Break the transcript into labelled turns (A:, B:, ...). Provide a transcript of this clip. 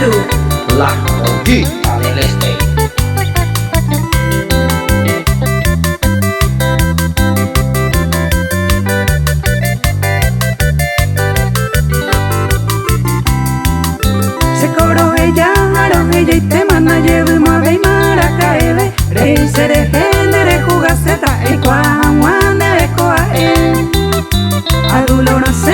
A: Perú,
B: la joyita del este.
A: se cobró ella, aro ella y te mana lleve mueve y maracaebe, rey sere gendere jugaceta y cuan de coa adulo no se